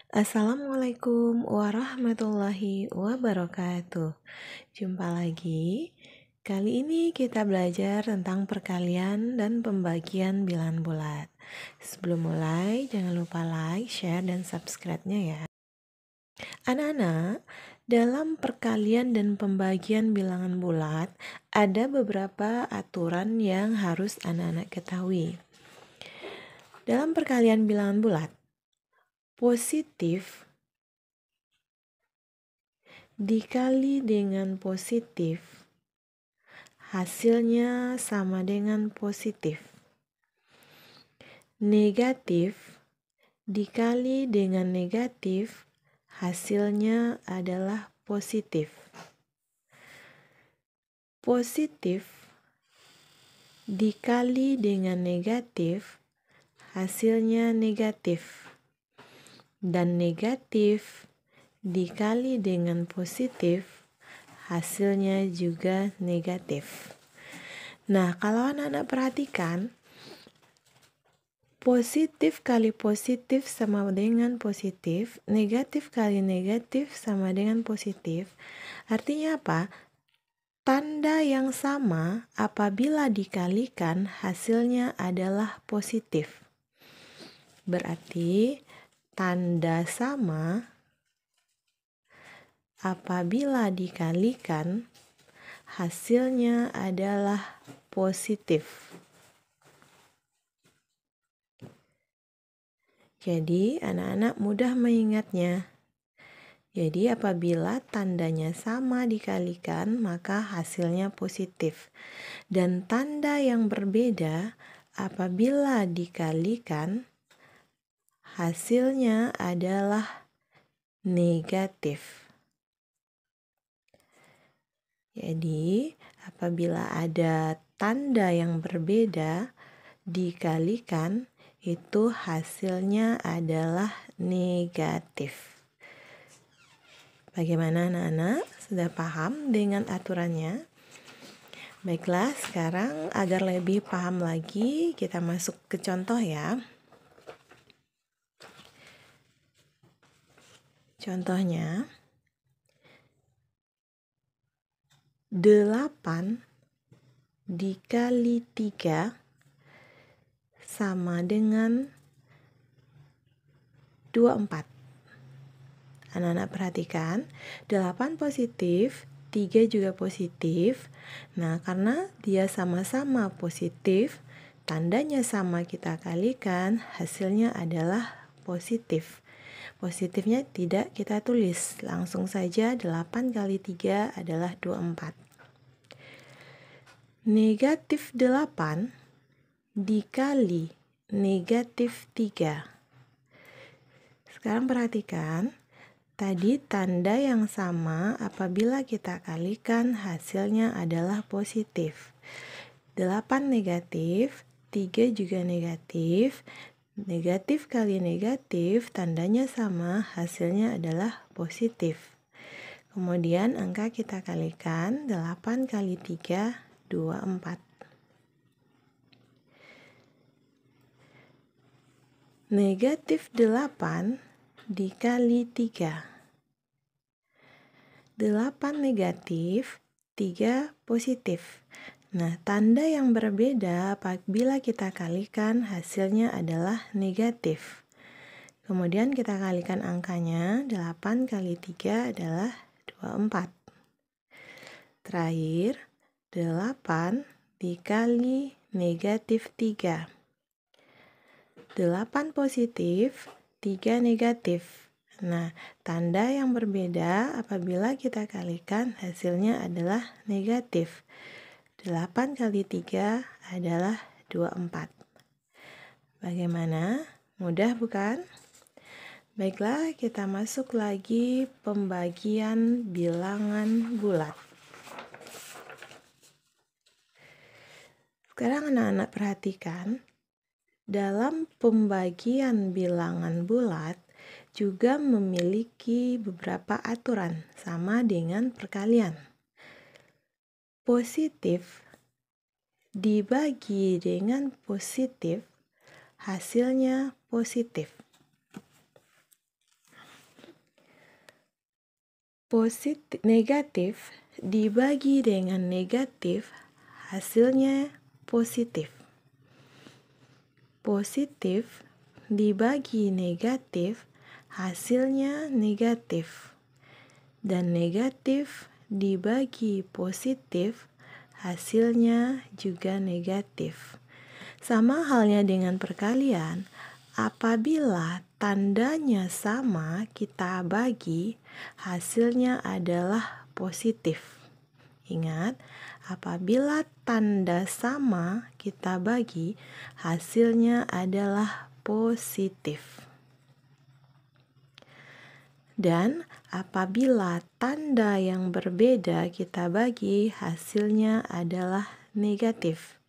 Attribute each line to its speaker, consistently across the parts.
Speaker 1: Assalamualaikum warahmatullahi wabarakatuh. Jumpa lagi. Kali ini kita belajar tentang perkalian dan pembagian bilangan bulat. Sebelum mulai, jangan lupa like, share, dan subscribe-nya ya. Anak-anak, dalam perkalian dan pembagian bilangan bulat, ada beberapa aturan yang harus anak-anak ketahui. Dalam perkalian bilangan bulat, positif dikali dengan positif, hasilnya sama dengan positif. Negatif dikali dengan negatif, hasilnya adalah positif. Positif dikali dengan negatif, hasilnya negatif. Dan negatif dikali dengan positif, hasilnya juga negatif. Nah, kalau anak-anak perhatikan, positif kali positif sama dengan positif, negatif kali negatif sama dengan positif. Artinya apa? Tanda yang sama apabila dikalikan hasilnya adalah positif. Berarti tanda sama apabila dikalikan hasilnya adalah positif. Jadi anak-anak mudah mengingatnya. Jadi apabila tandanya sama dikalikan maka hasilnya positif. Dan tanda yang berbeda apabila dikalikan hasilnya adalah negatif. Jadi apabila ada tanda yang berbeda dikalikan itu hasilnya adalah negatif. Bagaimana anak-anak? Sudah paham dengan aturannya? Baiklah, sekarang agar lebih paham lagi kita masuk ke contoh ya. Contohnya 8 dikali 3 sama dengan 24. Anak-anak perhatikan, 8 positif, 3 juga positif. Nah, karena dia sama-sama positif, tandanya sama kita kalikan, hasilnya adalah positif. Positifnya tidak kita tulis, langsung saja 8 kali 3 adalah 24. Negatif 8 dikali negatif 3. Sekarang perhatikan, tadi tanda yang sama apabila kita kalikan hasilnya adalah positif. 8 negatif, 3 juga negatif. Negatif kali negatif, tandanya sama, hasilnya adalah positif. Kemudian angka kita kalikan, 8 kali 3, 24. Negatif 8 dikali 3. 8 negatif, 3 positif. Nah, tanda yang berbeda apabila kita kalikan hasilnya adalah negatif. Kemudian kita kalikan angkanya, 8 kali 3 adalah 24. Terakhir, 8 dikali negatif 3. 8 positif, 3 negatif. Nah, tanda yang berbeda apabila kita kalikan hasilnya adalah negatif. 8 kali 3 adalah 24. Bagaimana? Mudah bukan? Baiklah, kita masuk lagi pembagian bilangan bulat. Sekarang anak-anak perhatikan, dalam pembagian bilangan bulat juga memiliki beberapa aturan sama dengan perkalian. Positif dibagi dengan positif, hasilnya positif. negatif dibagi dengan negatif, hasilnya positif. Positif dibagi negatif, hasilnya negatif. Dan negatif dibagi positif, hasilnya juga negatif. Sama halnya dengan perkalian, apabila tandanya sama kita bagi, hasilnya adalah positif. Ingat, apabila tanda sama kita bagi, hasilnya adalah positif. Dan apabila tanda yang berbeda kita bagi, hasilnya adalah negatif.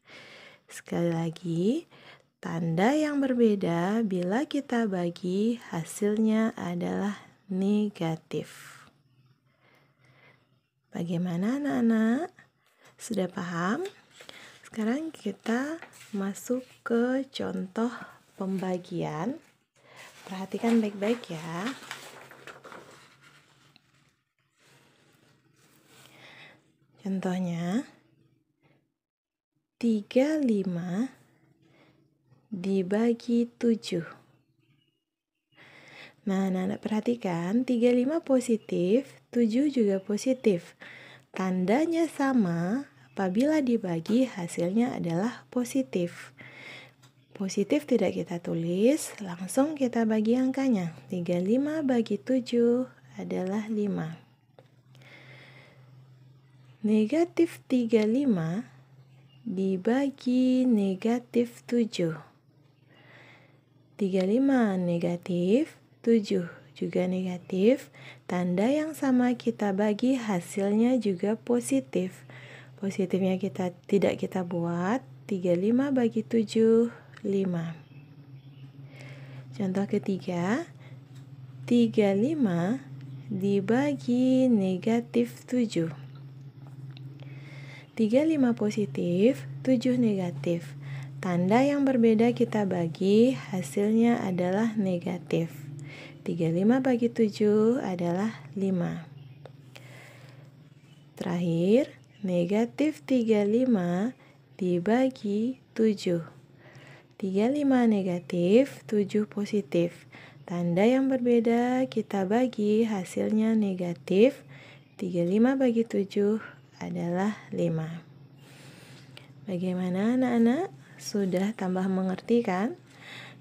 Speaker 1: Sekali lagi, tanda yang berbeda bila kita bagi, hasilnya adalah negatif. Bagaimana anak-anak? Sudah paham? Sekarang kita masuk ke contoh pembagian. Perhatikan baik-baik ya. Contohnya, 35 dibagi 7. Nah, anak-anak perhatikan, 35 positif, 7 juga positif. Tandanya sama, apabila dibagi hasilnya adalah positif. Positif tidak kita tulis, langsung kita bagi angkanya. 35 bagi 7 adalah 5. Negatif 35 dibagi negatif 7. 35 negatif, 7 juga negatif. Tanda yang sama kita bagi, hasilnya juga positif. Positifnya tidak kita buat. 35 bagi 7, 5. Contoh ketiga, 35 dibagi negatif 7. 35 positif, 7 negatif. Tanda yang berbeda kita bagi, hasilnya adalah negatif. 35 bagi 7 adalah 5. Terakhir, negatif 35 dibagi 7. 35 negatif, 7 positif. Tanda yang berbeda kita bagi, hasilnya negatif. 35 bagi 7 adalah 5. Bagaimana anak-anak? Sudah tambah mengerti kan?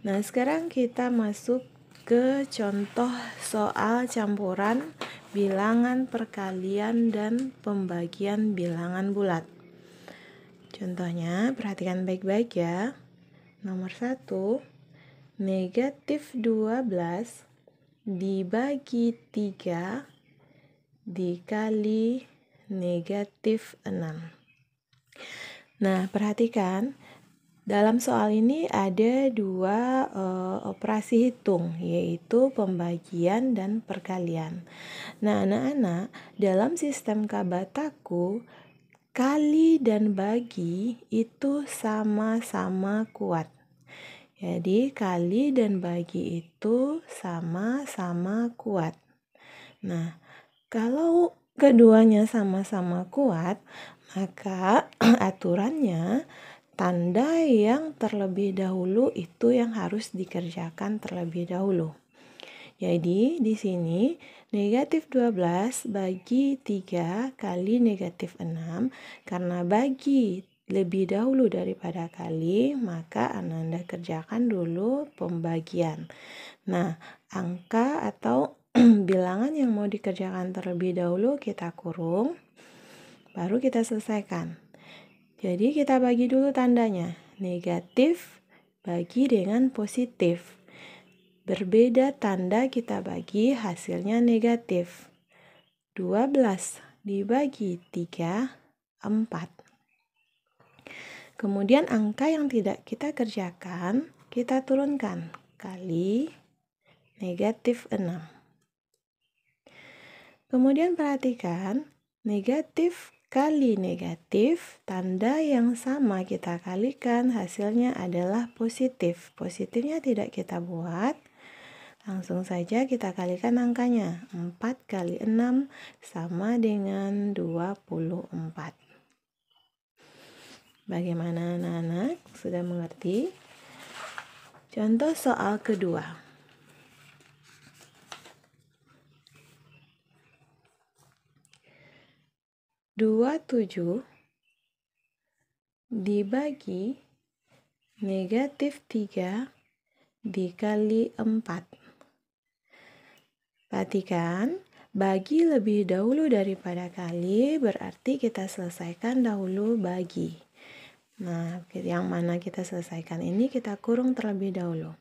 Speaker 1: Nah, sekarang kita masuk ke contoh soal campuran bilangan perkalian dan pembagian bilangan bulat. Contohnya, perhatikan baik-baik ya. Nomor 1, negatif 12 dibagi 3 dikali negatif 6. Nah, perhatikan, dalam soal ini ada dua operasi hitung, yaitu pembagian dan perkalian. Nah, anak-anak, dalam sistem Kabataku, kali dan bagi itu sama-sama kuat. Jadi, kali dan bagi itu sama-sama kuat. Nah, kalau keduanya sama-sama kuat, maka aturannya tanda yang terlebih dahulu itu yang harus dikerjakan terlebih dahulu. Jadi di sini negatif 12 bagi 3 kali negatif 6. Karena bagi lebih dahulu daripada kali, maka Ananda kerjakan dulu pembagian. Nah, angka atau bilangan yang mau dikerjakan terlebih dahulu kita kurung, baru kita selesaikan. Jadi kita bagi dulu tandanya. Negatif bagi dengan positif. Berbeda tanda kita bagi, hasilnya negatif. 12 dibagi 3, 4. Kemudian angka yang tidak kita kerjakan, kita turunkan. Kali negatif 6. Kemudian perhatikan, negatif kali negatif, tanda yang sama kita kalikan, hasilnya adalah positif. Positifnya tidak kita buat, Langsung saja kita kalikan angkanya. 4 kali 6 sama dengan 24. Bagaimana anak-anak? Sudah mengerti? Contoh soal kedua. 27 dibagi negatif 3 dikali 4. Perhatikan, bagi lebih dahulu daripada kali berarti kita selesaikan dahulu bagi. Nah, yang mana kita selesaikan ini kita kurung terlebih dahulu.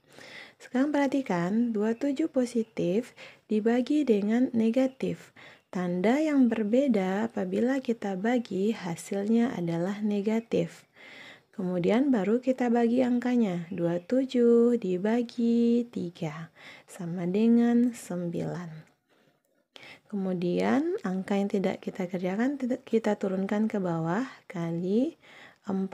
Speaker 1: Sekarang perhatikan, 27 positif dibagi dengan negatif. Tanda yang berbeda apabila kita bagi hasilnya adalah negatif. Kemudian baru kita bagi angkanya. 27 dibagi 3 sama dengan 9. Kemudian angka yang tidak kita kerjakan kita turunkan ke bawah kali 4.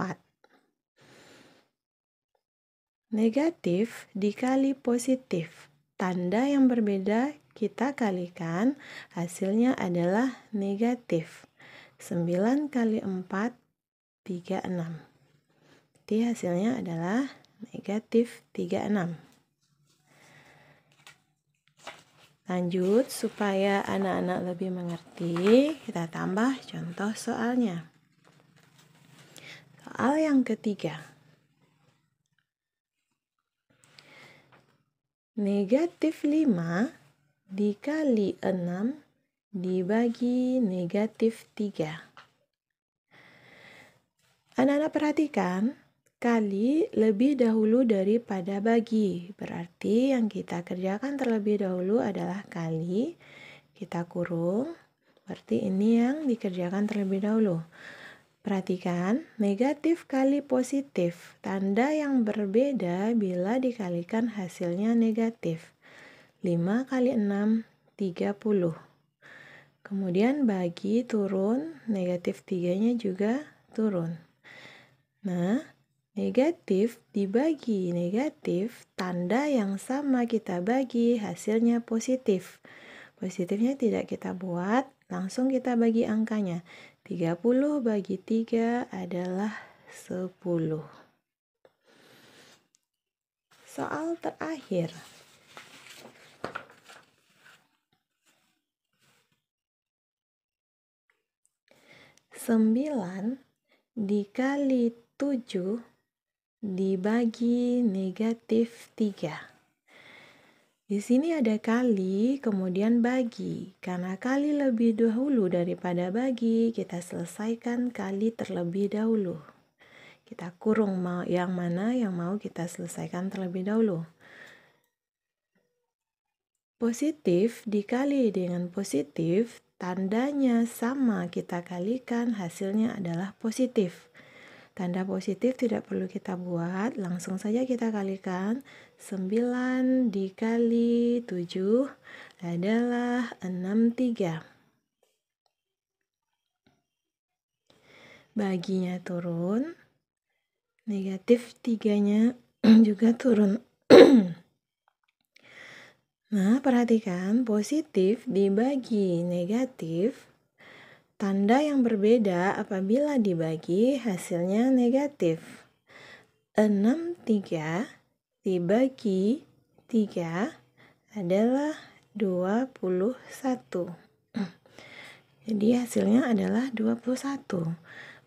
Speaker 1: Negatif dikali positif. Tanda yang berbeda kita kalikan, hasilnya adalah negatif. 9 kali 4, 36. Jadi hasilnya adalah negatif 36. Lanjut, supaya anak-anak lebih mengerti, kita tambah contoh soalnya. Soal yang ketiga. Negatif 5 dikali 6 dibagi negatif 3. Anak-anak perhatikan, kali lebih dahulu daripada bagi. Berarti yang kita kerjakan terlebih dahulu adalah kali. Kita kurung, berarti ini yang dikerjakan terlebih dahulu. Perhatikan, negatif kali positif. Tanda yang berbeda bila dikalikan hasilnya negatif. 5 kali 6, 30. Kemudian bagi turun, negatif 3-nya juga turun. Nah, negatif dibagi negatif, tanda yang sama kita bagi, hasilnya positif. Positifnya tidak kita buat, langsung kita bagi angkanya. 30 bagi 3 adalah 10. Soal terakhir. Sembilan dikali 7 dibagi negatif 3. Di sini ada kali, kemudian bagi. Karena kali lebih dahulu daripada bagi, kita selesaikan kali terlebih dahulu. Kita kurung yang mana yang mau kita selesaikan terlebih dahulu. Positif dikali dengan positif, tandanya sama, kita kalikan, hasilnya adalah positif. Tanda positif tidak perlu kita buat, langsung saja kita kalikan. 9 dikali 7 adalah 63. Baginya turun, negatif 3-nya juga turun. Nah, perhatikan, positif dibagi negatif. Tanda yang berbeda apabila dibagi hasilnya negatif. 63 dibagi 3 adalah 21. Jadi hasilnya adalah 21.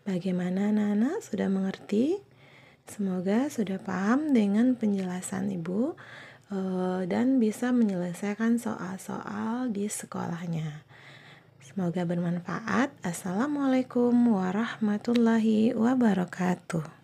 Speaker 1: Bagaimana anak-anak, sudah mengerti? Semoga sudah paham dengan penjelasan Ibu dan bisa menyelesaikan soal-soal di sekolahnya. Semoga bermanfaat. Assalamualaikum warahmatullahi wabarakatuh.